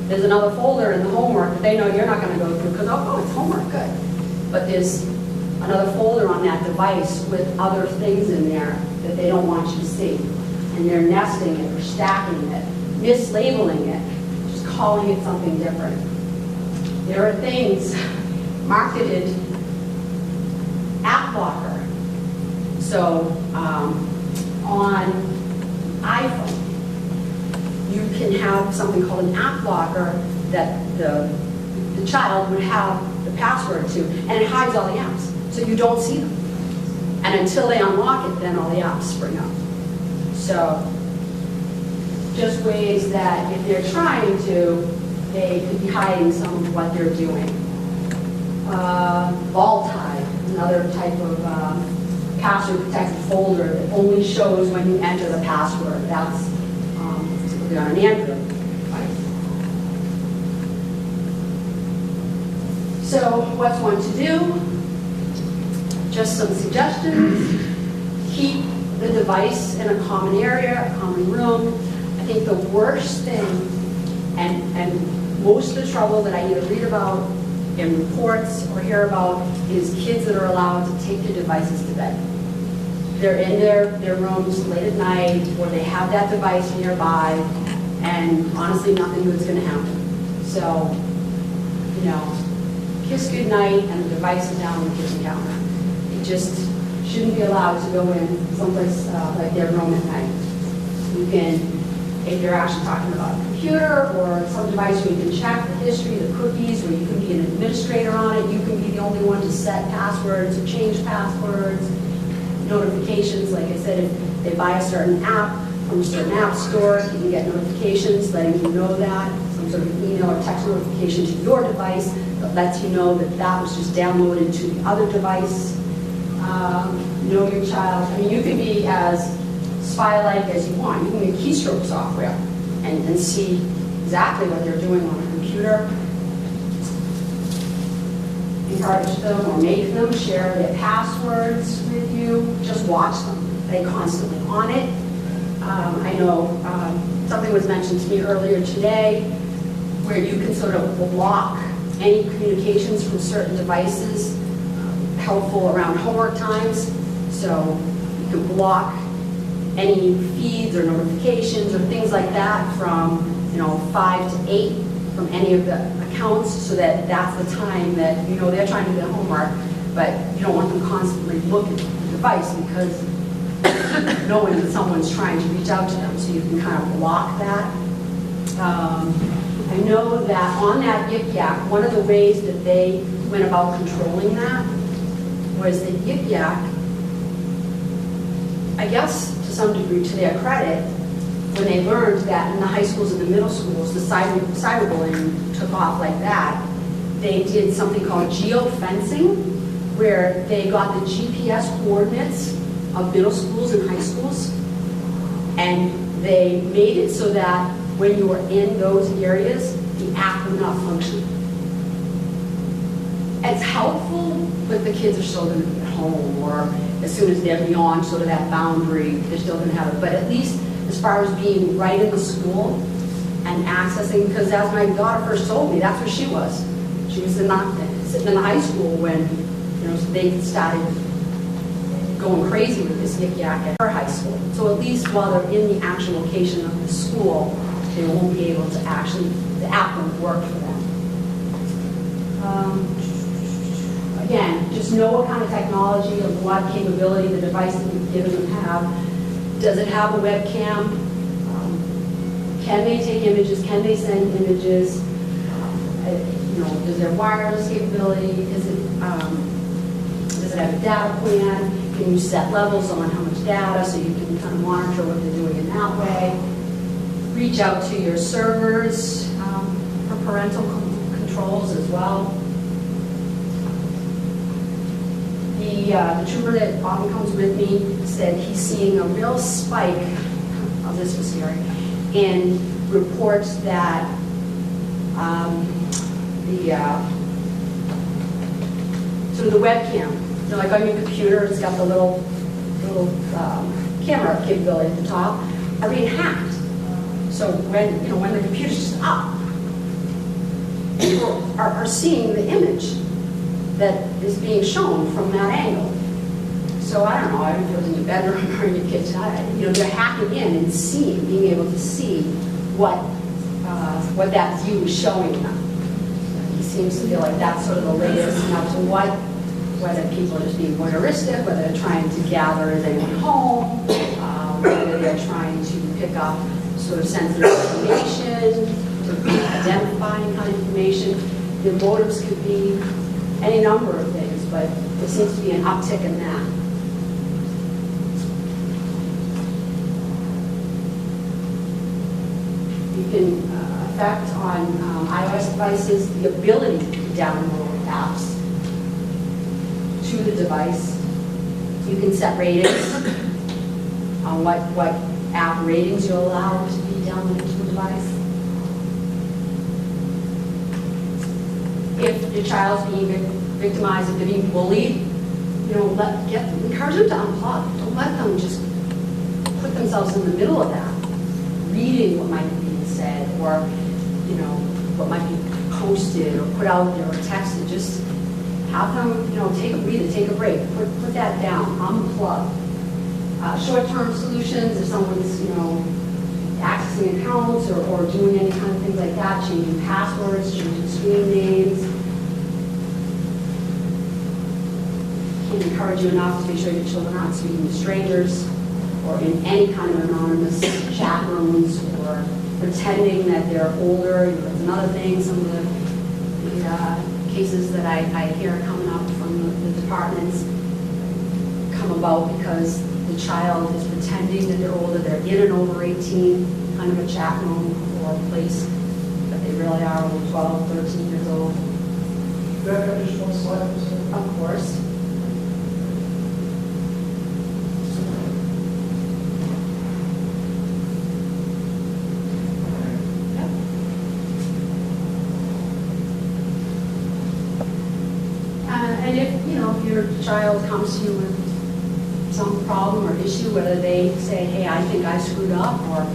there's another folder in the homework that they know you're not going to go through because, oh, it's homework, good. But there's another folder on that device with other things in there that they don't want you to see. And they're nesting it or stacking it, mislabeling it, just calling it something different. There are things marketed app blocker. So on iPhone, you can have something called an app blocker that the child would have the password to, and it hides all the apps, so you don't see them. And until they unlock it, then all the apps spring up. So just ways that if they're trying to, they could be hiding some of what they're doing. Vault hide, another type of password protected folder that only shows when you enter the password. That's typically on an Android device. So what's one to do? Just some suggestions. Keep the device in a common area, a common room. I think the worst thing, and most of the trouble that I either read about in reports or hear about, is kids that are allowed to take their devices to bed. They're in their rooms late at night, or they have that device nearby, and honestly, nothing good's going to happen. So, you know, kiss goodnight, and the device is down on the kitchen counter. It just shouldn't be allowed to go in someplace like their room at night. You can, if you're actually talking about a computer or some device where you can check the history, the cookies, where you can be an administrator on it, you can be the only one to set passwords or change passwords, notifications. Like I said, if they buy a certain app from a certain app store, you can get notifications letting you know that, some sort of email or text notification to your device that lets you know that that was just downloaded to the other device. Know your child. I mean, you can be as spy-like as you want. You can make keystroke software and see exactly what they're doing on a computer. Encourage them or make them share their passwords with you. Just watch them. They're constantly on it. I know something was mentioned to me earlier today where you can sort of block any communications from certain devices, helpful around homework times. So you can block any feeds or notifications or things like that from 5 to 8 from any of the accounts, so that that's the time that they're trying to do their homework, but you don't want them constantly looking at the device because knowing that someone's trying to reach out to them, so you can kind of block that. I know that on that Yik Yak, one of the ways that they went about controlling that was that Yik Yak, I guess to some degree to their credit, when they learned that in the high schools and the middle schools, the cyberbullying took off like that, they did something called geofencing, where they got the GPS coordinates of middle schools and high schools, and they made it so that when you were in those areas, the app would not function. It's helpful, but the kids are still going to be at home, or as soon as they're beyond sort of that boundary, they're still going to have it. But at least as far as being right in the school and accessing, because as my daughter first told me, that's where she was. She was sitting in the high school when, they started going crazy with this yik yak at her high school. So at least while they're in the actual location of the school, they won't be able to actually, the app won't work for them. Again, just know what kind of technology or what capability the device that you've given them have. Does it have a webcam? Can they take images? Can they send images? Does there wireless capability? Does it have a data plan? Can you set levels on how much data so you can kind of monitor what they're doing in that way? Reach out to your servers for parental controls as well. The trooper that often comes with me said he's seeing a real spike, this was here, in reports that sort of the webcam, like on your computer, it's got the little camera capability at the top, are being hacked. So when the computer's just up, people are seeing the image that is being shown from that angle. So I don't know, I don't know if it was in your bedroom or in your kitchen, they're hacking in and being able to see what that view is showing them. He seems to feel like that's sort of the latest, to whether people are just being voyeuristic, whether they're trying to gather as they went home, whether they're trying to pick up sort of sensitive information, sort of identifying kind of information. The motives could be any number of things, but there seems to be an uptick in that. You can affect on iOS devices the ability to download apps to the device. You can set ratings on what app ratings you'll allow to be downloaded to the device. If your child's being victimized, if they're being bullied, encourage them to unplug. Don't let them just put themselves in the middle of that, reading what might be being said, or what might be posted or put out there or texted. Just have them, take a breather, take a break, put that down, unplug. Short-term solutions, if someone's, accessing accounts or doing any kind of things like that, changing passwords, changing screen names. Can't encourage you enough to make sure your children aren't speaking to strangers or in any kind of anonymous chat rooms or pretending that they're older. That's another thing. Some of the cases that I hear coming up from the departments come about because the child is pretending that they're older, they're in an over 18 kind of a chat room or place, but they really are only 12, 13 years old. Do I have just one slide? Of course. And if your child comes to you with some problem or issue, whether they say, hey, I think I screwed up, or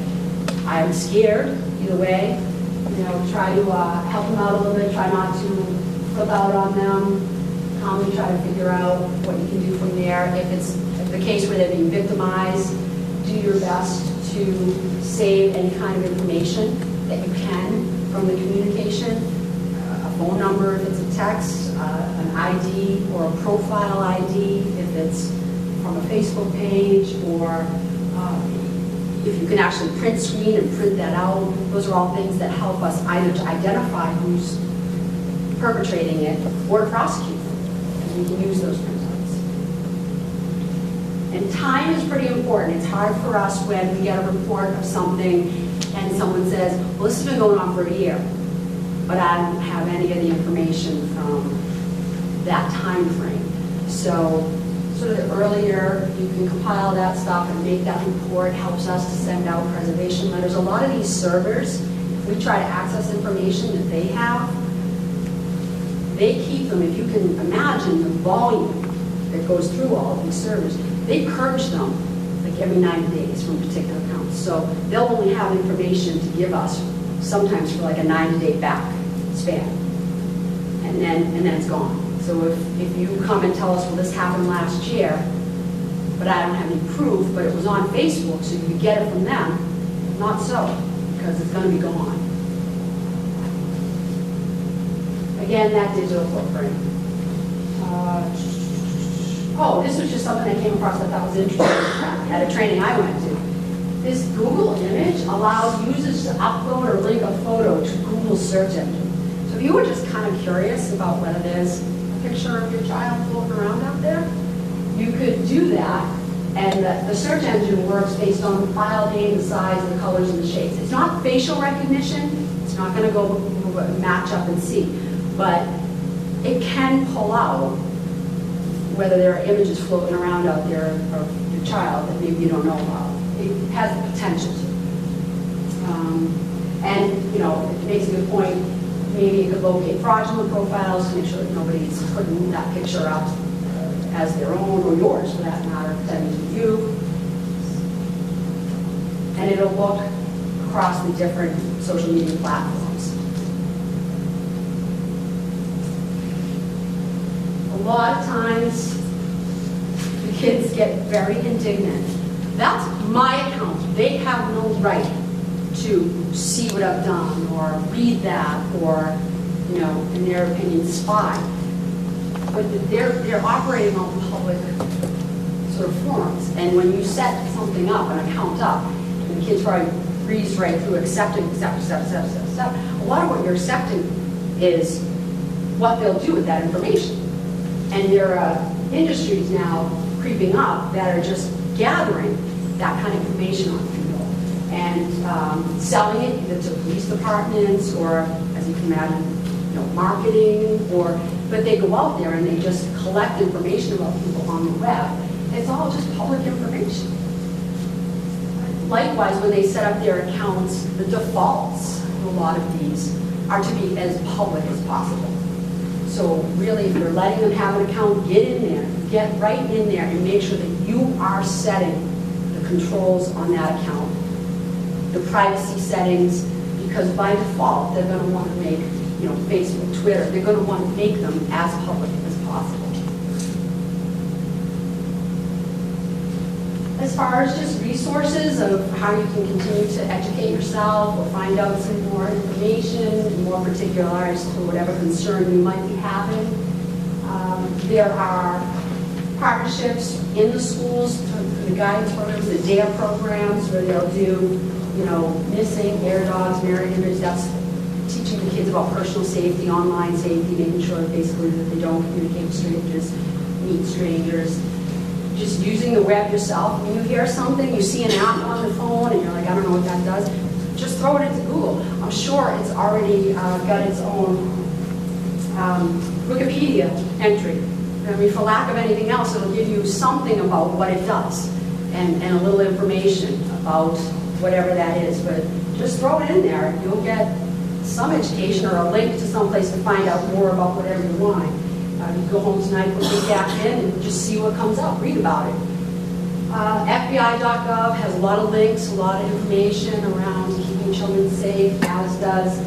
I'm scared, either way, try to help them out a little bit, try not to flip out on them, calmly try to figure out what you can do from there. If it's the case where they're being victimized, do your best to save any kind of information that you can from the communication, a phone number if it's a text, an ID or a profile ID if it's from a Facebook page, or if you can actually print screen and print that out. Those are all things that help us either to identify who's perpetrating it or to prosecute them, and we can use those printouts. And time is pretty important. It's hard for us when we get a report of something and someone says, well, this has been going on for a year, but I don't have any of the information from that time frame. So sort of the earlier you can compile that stuff and make that report, helps us to send out preservation letters. A lot of these servers, if we try to access information that they have, they keep them. If you can imagine the volume that goes through all of these servers, they purge them like every 90 days from particular accounts. So they'll only have information to give us sometimes for like a 90-day back span. And then it's gone. So if you come and tell us, well, this happened last year, but I don't have any proof, but it was on Facebook, so you could get it from them, not so, because it's going to be gone. Again, that digital footprint. Oh, this was just something I came across that I thought was interesting at a training I went to. This Google image allows users to upload or link a photo to Google's search engine. So if you were just kind of curious about whether there's a picture of your child floating around out there, you could do that, and the search engine works based on the file name, the size, the colors, and the shapes. It's not facial recognition. It's not going to go match up and see. But it can pull out whether there are images floating around out there of your child that maybe you don't know about. It has the potential to. And, you know, it makes a good point. Maybe you could locate fraudulent profiles to make sure that nobody's putting that picture up as their own, or yours for that matter, pretending to be you. And it'll look across the different social media platforms. A lot of times, the kids get very indignant. That's my account. They have no right to see what I've done, or read that, or, you know, in their opinion, spy. But they're operating on public sort of forums. And when you set something up, an account up, and the kids probably breeze right through accept. A lot of what you're accepting is what they'll do with that information. And there are industries now creeping up that are just gathering that kind of information on people and selling it either to police departments or, as you can imagine, you know, marketing, but they go out there and they just collect information about people on the web. It's all just public information. Likewise, when they set up their accounts, the defaults of a lot of these are to be as public as possible. So really, if you're letting them have an account, get in there, get right in there and make sure that you are setting the controls on that account, the privacy settings, because by default, they're going to want to make, you know, Facebook, Twitter, they're going to want to make them as public as possible. As far as just resources of how you can continue to educate yourself or find out some more information, more particularized to whatever concern you might be having, there are partnerships in the schools, the guidance programs, the DARE programs, where they'll do, you know, missing, air dogs, mirror image. That's teaching the kids about personal safety, online safety, making sure basically that they don't communicate with strangers, meet strangers. Just using the web yourself. When you hear something, you see an app on the phone, and you're like, I don't know what that does, just throw it into Google. I'm sure it's already got its own Wikipedia entry. I mean, for lack of anything else, it'll give you something about what it does, and a little information about whatever that is. But just throw it in there. You'll get some education or a link to someplace to find out more about whatever you want. You go home tonight, put the app in, and just see what comes up. Read about it. FBI.gov has a lot of links, a lot of information around keeping children safe, as does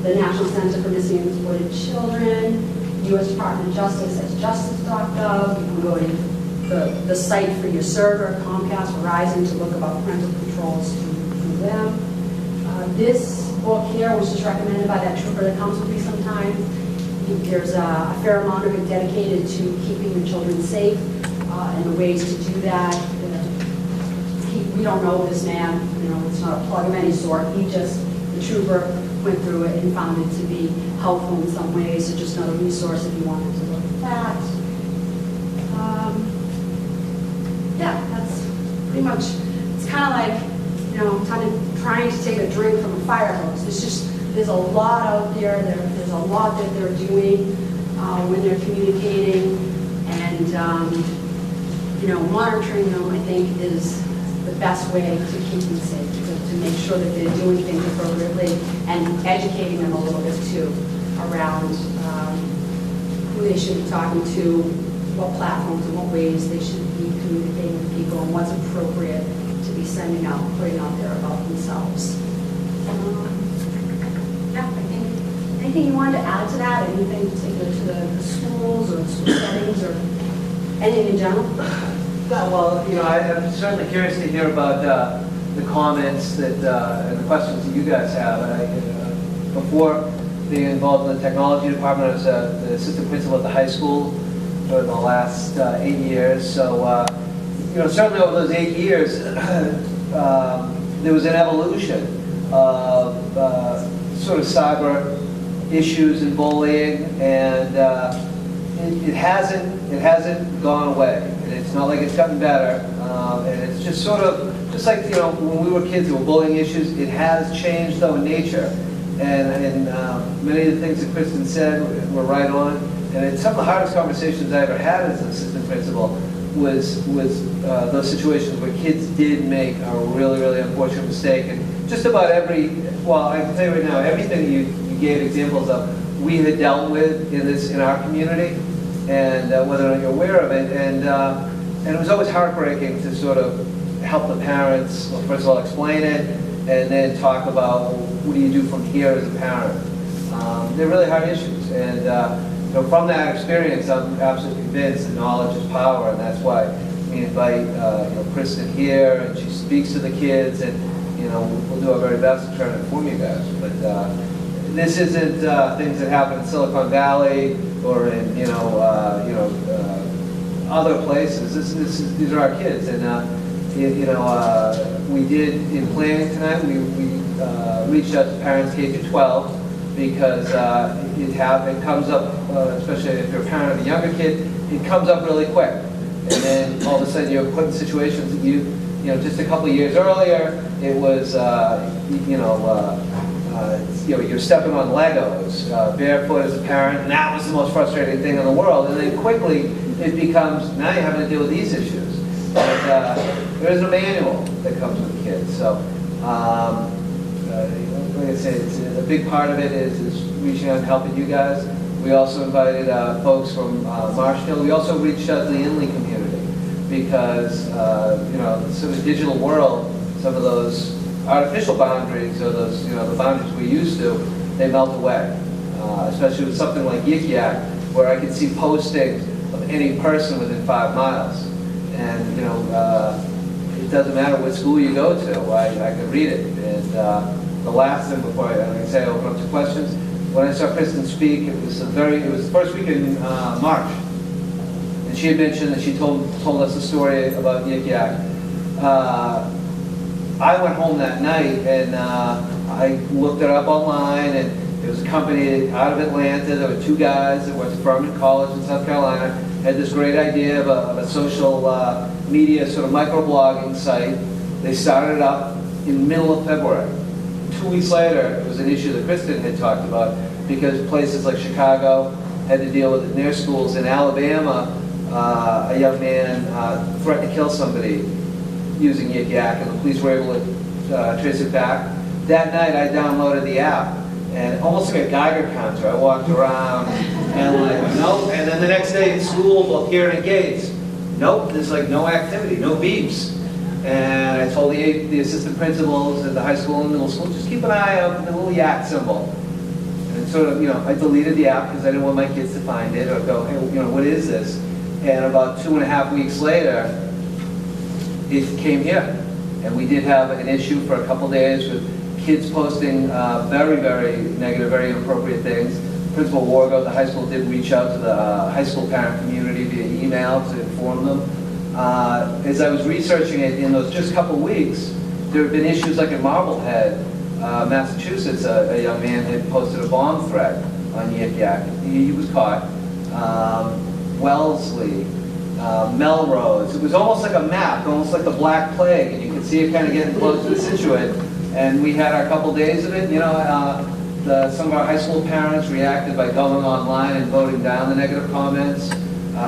the National Center for Missing and Exploited Children. U.S. Department of Justice has justice.gov. You can go to the site for your server, Comcast, Verizon, to look about parental controls through them. This book here was just recommended by that trooper that comes with me sometimes. There's a fair amount of it dedicated to keeping your children safe and the ways to do that. We don't know this man, you know, it's not a plug of any sort. The trooper went through it and found it to be helpful in some ways, so just another resource if you wanted to look at that. Yeah, that's pretty much, it's kind of like, you know, trying to take a drink from a fire hose. There's a lot out there. There's a lot that they're doing when they're communicating, and you know, monitoring them, I think, is the best way to keep them safe, to make sure that they're doing things appropriately, and educating them a little bit too around who they should be talking to, what platforms and what ways they should be communicating with people and what's appropriate to be sending out, putting out there about themselves. Yeah, I think, anything you wanted to add to that? Anything particular to the schools or school settings or anything in general? Well, I'm certainly curious to hear about the comments that and the questions that you guys have. Before being involved in the technology department, I was the assistant principal at the high school for the last 8 years. So, certainly over those 8 years, there was an evolution of sort of cyber issues and bullying, and it hasn't gone away. And it's not like it's gotten better. And it's just sort of just like when we were kids, there were bullying issues. It has changed though in nature. And many of the things that Kristen said were right on. And it's some of the hardest conversations I ever had as an assistant principal was those situations where kids did make a really, really unfortunate mistake. And just about I can tell you right now, everything you gave examples of, we had dealt with in our community, and whether or not you're aware of it. And it was always heartbreaking to sort of help the parents, well, first of all, explain it, and then talk about, well, what do you do from here as a parent? They're really hard issues, and from that experience, I'm absolutely convinced that knowledge is power, and that's why we invite Kristen here, and she speaks to the kids, and we'll do our very best to try to inform you guys. But this isn't things that happen in Silicon Valley or in other places. These are our kids, and we did in planning tonight. We reached out to parents K through 12 because it comes up, especially if you're a parent of a younger kid, it comes up really quick, and then all of a sudden you're put in situations that just a couple of years earlier it was you're stepping on Legos barefoot as a parent, and that was the most frustrating thing in the world. And then quickly it becomes, now you're having to deal with these issues. And there is a manual that comes with kids. So, like I said, a big part of it is reaching out and helping you guys. We also invited folks from Marshfield. We also reached out to the Inley community because, sort of digital world, some of those artificial boundaries, or those, the boundaries we used to, they melt away. Especially with something like Yik Yak, where I could see postings of any person within 5 miles. And, it doesn't matter what school you go to, I could read it. And the last thing before I open up to questions, when I saw Kristen speak, it was the first week in March. And she had mentioned that she told us a story about Yik Yak. I went home that night and I looked it up online, and it was a company out of Atlanta. There were 2 guys that went to Furman College in South Carolina, had this great idea of a social media sort of microblogging site. They started up in the middle of February. 2 weeks later, it was an issue that Kristen had talked about because places like Chicago had to deal with it in their schools. In Alabama, a young man threatened to kill somebody using Yik Yak, and the police were able to trace it back. That night, I downloaded the app, and almost like a Geiger counter, I walked around and nope. And then the next day in school, well, here in Gates, nope, there's no activity, no beeps. And I told the assistant principals at the high school and middle school, just keep an eye out for the little yak symbol. And sort of, I deleted the app because I didn't want my kids to find it or go, hey, what is this? And about 2.5 weeks later, it came here. And we did have an issue for a couple days with kids posting very, very negative, very inappropriate things. Principal Wargo at the high school did reach out to the high school parent community via email to inform them. As I was researching it in those just couple weeks, there have been issues like in Marblehead, Massachusetts. A young man had posted a bomb threat on Yik Yak. He was caught. Wellesley, Melrose. It was almost like a map, almost like the Black Plague, and you could see it kind of getting close to the Situate. And we had our couple days of it. Some of our high school parents reacted by going online and voting down the negative comments.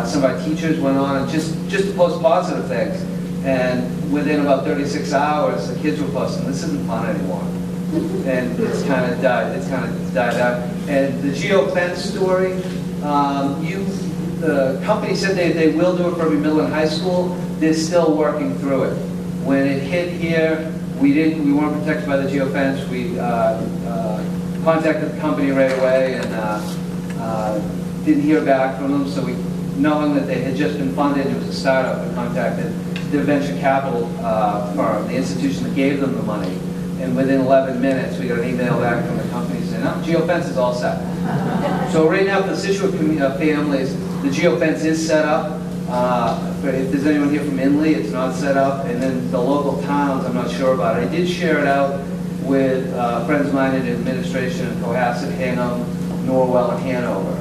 Some of our teachers went on and just to post positive things. And within about 36 hours, the kids were posting, this isn't fun anymore. And it's kind of died out. And the Geofence story, the company said they will do it for every middle and high school. They're still working through it. When it hit here, we weren't protected by the geofence. We contacted the company right away and didn't hear back from them. So knowing that they had just been funded, it was a startup, we contacted their venture capital firm, the institution that gave them the money. And within 11 minutes, we got an email back from the company saying, "Oh, geofence is all set." So right now, for the Situate families, the geofence is set up. If there's anyone here from Inley, it's not set up. And then the local towns, I'm not sure about it. I did share it out with friends of mine in administration in Cohasset, Hingham, Norwell, and Hanover.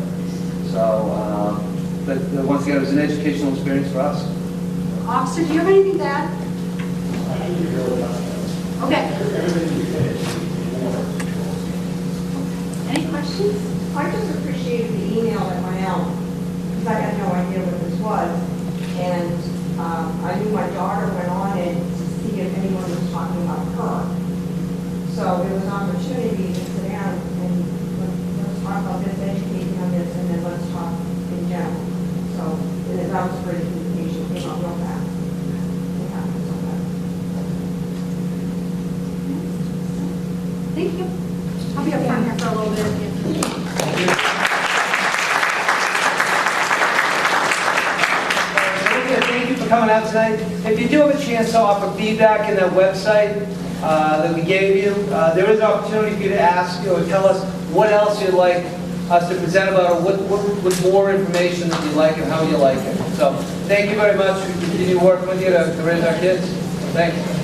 So, but once again, it was an educational experience for us. Officer, do you have anything to add? Okay. Any questions? I just appreciated the email at my own, because I had no idea what this was. And I knew my daughter went on it to see if anyone was talking about her. So there was an opportunity to sit down and let's talk about this, educate on this, and then let's talk in general. So that was great communication, came out real fast. Thank you. I'll be up front here for a little bit. Thank you for coming out tonight. If you do have a chance to offer feedback in that website that we gave you, there is an opportunity for you to ask or tell us what else you'd like us to present about, or what more information that you like and how you like it. So thank you very much. We continue working with you to raise our kids. Thank you.